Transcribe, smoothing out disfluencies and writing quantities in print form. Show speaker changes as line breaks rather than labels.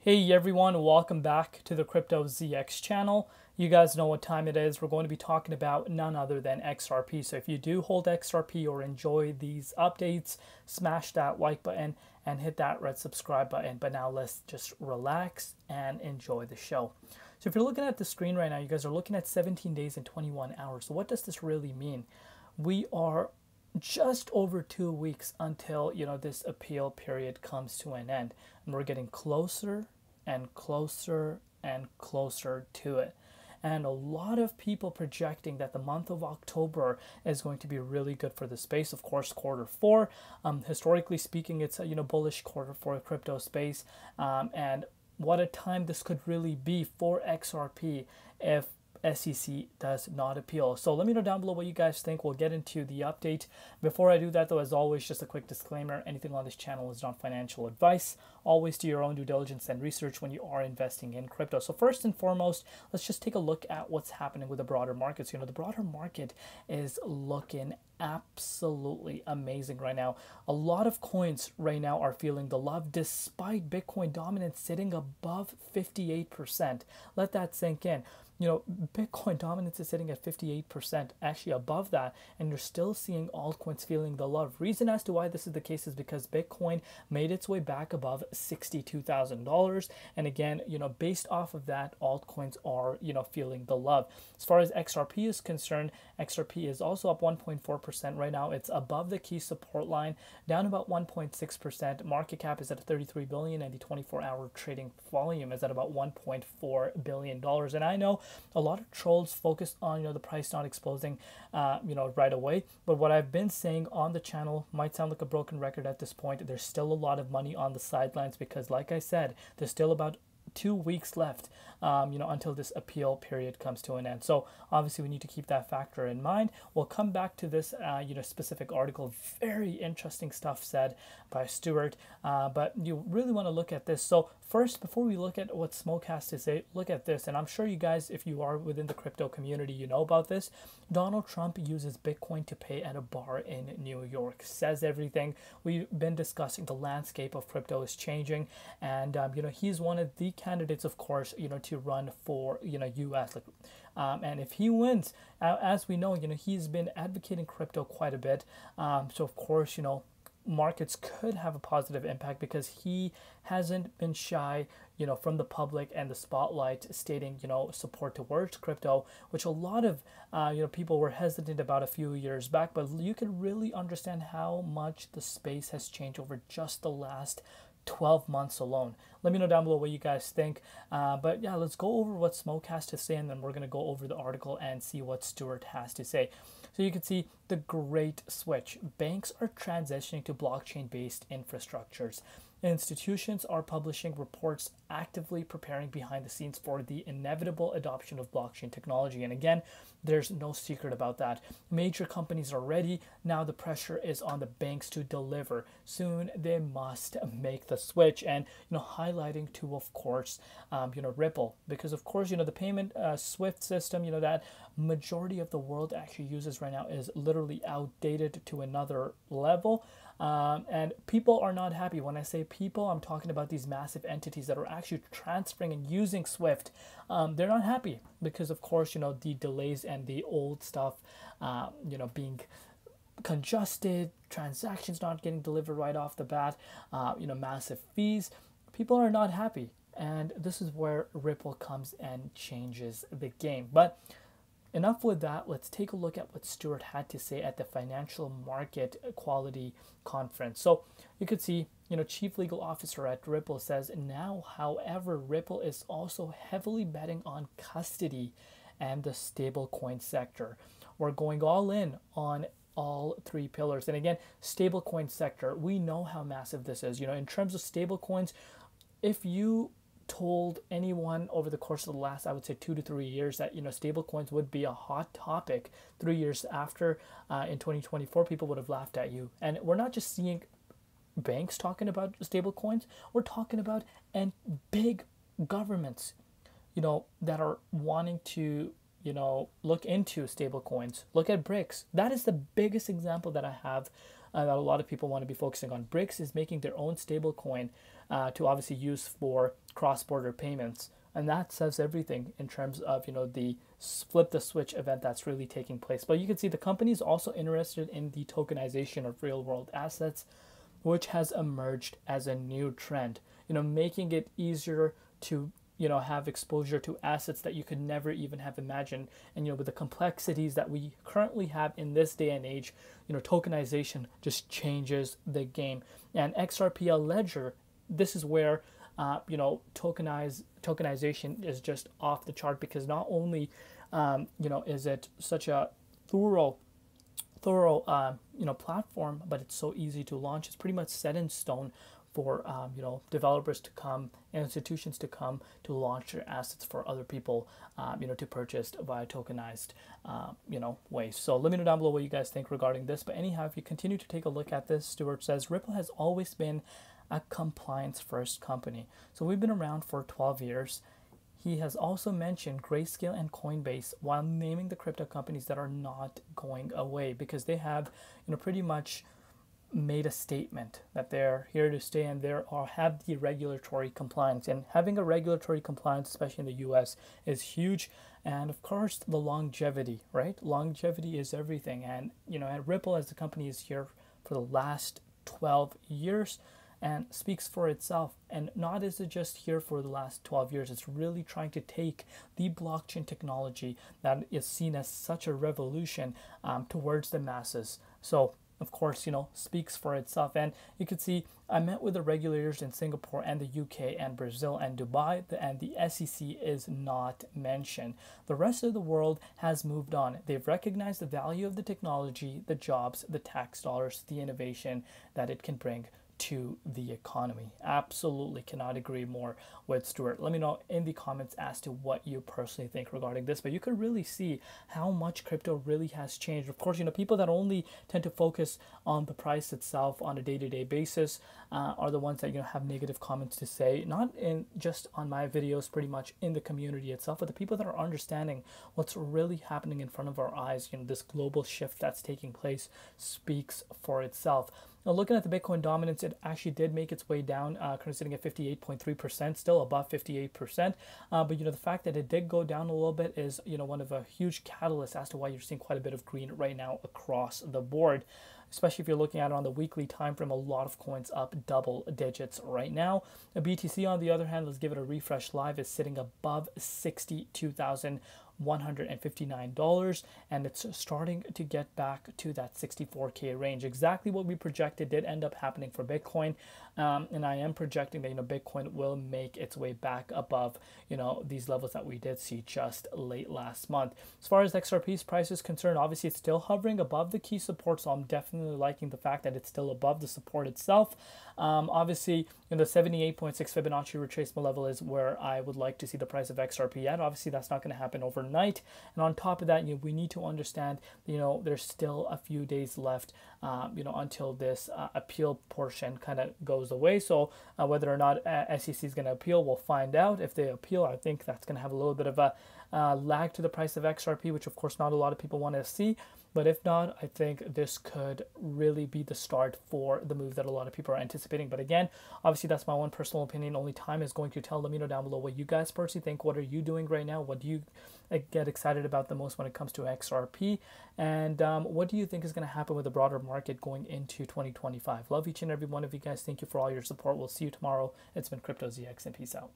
Hey everyone, welcome back to the Crypto ZX channel. You guys know what time it is. We're going to be talking about none other than XRP. So if you do hold XRP or enjoy these updates, smash that like button and hit that red subscribe button. But now let's just relax and enjoy the show. So if you're looking at the screen right now, you guys are looking at 17 days and 21 hours. So what does this really mean? We are just over 2 weeks until this appeal period comes to an end, and we're getting closer and closer and closer to it. And a lot of people projecting that the month of October is going to be really good for the space. Of course, quarter four, historically speaking, it's a bullish quarter for a crypto space. And what a time this could really be for XRP if SEC does not appeal. So let me know down below what you guys think. We'll get into the update. Before I do that though, as always, just a quick disclaimer, anything on this channel is not financial advice. Always do your own due diligence and research when you are investing in crypto. So first and foremost, let's just take a look at what's happening with the broader markets. The broader market is looking absolutely amazing right now. A lot of coins right now are feeling the love despite Bitcoin dominance sitting above 58%. Let that sink in. Bitcoin dominance is sitting at 58%, actually above that, and you're still seeing altcoins feeling the love. Reason as to why this is the case is because Bitcoin made its way back above $62,000, and again, based off of that, altcoins are feeling the love. As far as XRP is concerned, XRP is also up 1.4% right now. It's above the key support line, down about 1.6%. Market cap is at 33 billion, and the 24-hour trading volume is at about 1.4 billion dollars. And I know a lot of trolls focus on the price not exploding right away, but what I've been saying on the channel might sound like a broken record at this point. There's still a lot of money on the sidelines because, like I said, there's still about 2 weeks left until this appeal period comes to an end. So obviously we need to keep that factor in mind. We'll come back to this specific article. Very interesting stuff said by Stuart, but you really want to look at this. So first, before we look at what Smoke has to say, look at this. And I'm sure you guys, if you are within the crypto community, you know about this. Donald Trump uses Bitcoin to pay at a bar in New York. Says everything. We've been discussing the landscape of crypto is changing, and he's one of the candidates, of course, to run for US. And if he wins, as we know, he's been advocating crypto quite a bit. So of course, markets could have a positive impact because he hasn't been shy from the public and the spotlight, stating support towards crypto, which a lot of people were hesitant about a few years back. But you can really understand how much the space has changed over just the last 12 months alone. Let me know down below what you guys think. But yeah, let's go over what Smoke has to say, and then we're going to go over the article and see what Stuart has to say. So you can see the great switch. Banks are transitioning to blockchain-based infrastructures. Institutions are publishing reports actively preparing behind the scenes for the inevitable adoption of blockchain technology. And again, there's no secret about that. Major companies are ready. Now the pressure is on the banks to deliver. Soon they must make the switch. And highlighting to, of course, Ripple, because of course the payment SWIFT system that majority of the world actually uses right now is literally outdated to another level. And people are not happy. When I say people, I'm talking about these massive entities that are actually transferring and using SWIFT. They're not happy because, of course, the delays and the old stuff, being congested, transactions not getting delivered right off the bat, massive fees. People are not happy. And this is where Ripple comes and changes the game. But enough with that. Let's take a look at what Stuart had to say at the Financial Market Equality Conference. So you could see, Chief Legal Officer at Ripple says now, however, Ripple is also heavily betting on custody and the stablecoin sector. We're going all in on all three pillars. And again, stablecoin sector, we know how massive this is. In terms of stablecoins, if you told anyone over the course of the last, I would say 2 to 3 years, that stablecoins would be a hot topic 3 years after, in 2024, people would have laughed at you. And we're not just seeing banks talking about stablecoins, we're talking about big governments that are wanting to look into stablecoins. Look at BRICS. That is the biggest example that I have that a lot of people want to be focusing on. BRICS is making their own stable coin to obviously use for cross-border payments. And that says everything in terms of, the flip the switch event that's really taking place. But you can see the company is also interested in the tokenization of real world assets, which has emerged as a new trend, making it easier to have exposure to assets that you could never even have imagined. And with the complexities that we currently have in this day and age, tokenization just changes the game. And XRPL Ledger, this is where tokenization is just off the chart, because not only is it such a thorough platform, but it's so easy to launch. It's pretty much set in stone for developers to come and institutions to come to launch their assets for other people to purchase via tokenized ways. So let me know down below what you guys think regarding this. But anyhow, if you continue to take a look at this, Stuart says Ripple has always been a compliance first company. So we've been around for 12 years. He has also mentioned Grayscale and Coinbase while naming the crypto companies that are not going away, because they have pretty much made a statement that they're here to stay and have the regulatory compliance. And having a regulatory compliance, especially in the US, is huge. And of course, the longevity, right? Longevity is everything. And at Ripple, as the company is here for the last 12 years, and speaks for itself. And not is it just here for the last 12 years, it's really trying to take the blockchain technology that is seen as such a revolution towards the masses. So of course, speaks for itself. And you can see I met with the regulators in Singapore and the UK and Brazil and Dubai, and the SEC is not mentioned. The rest of the world has moved on. They've recognized the value of the technology, the jobs, the tax dollars, the innovation that it can bring to the economy. Absolutely cannot agree more with Stuart. Let me know in the comments as to what you personally think regarding this. But you could really see how much crypto really has changed. Of course, people that only tend to focus on the price itself on a day-to-day basis are the ones that have negative comments to say, not in just on my videos, pretty much in the community itself, but the people that are understanding what's really happening in front of our eyes. This global shift that's taking place speaks for itself. Now, looking at the Bitcoin dominance, it actually did make its way down, currently sitting at 58.3%, still above 58%. But the fact that it did go down a little bit is one of a huge catalyst as to why you're seeing quite a bit of green right now across the board. Especially if you're looking at it on the weekly time frame, a lot of coins up double digits right now. The BTC, on the other hand, let's give it a refresh live, is sitting above $62,159, and it's starting to get back to that 64K range. Exactly what we projected did end up happening for Bitcoin, and I am projecting that Bitcoin will make its way back above these levels that we did see just late last month. As far as XRP's price is concerned, obviously it's still hovering above the key support, so I'm definitely liking the fact that it's still above the support itself. Obviously, the 78.6 Fibonacci retracement level is where I would like to see the price of XRP at. Obviously, that's not going to happen overnight. And on top of that, we need to understand, there's still a few days left, until this appeal portion kind of goes away. So whether or not SEC is going to appeal, we'll find out. If they appeal, I think that's going to have a little bit of a lag to the price of XRP, which of course not a lot of people want to see. But if not, I think this could really be the start for the move that a lot of people are anticipating. But again, obviously that's my one personal opinion. Only time is going to tell. Let me know down below what you guys personally think. What are you doing right now? What do you get excited about the most when it comes to XRP? And what do you think is going to happen with the broader market going into 2025? Love each and every one of you guys. Thank you for all your support. We'll see you tomorrow. It's been Crypto ZX, and peace out.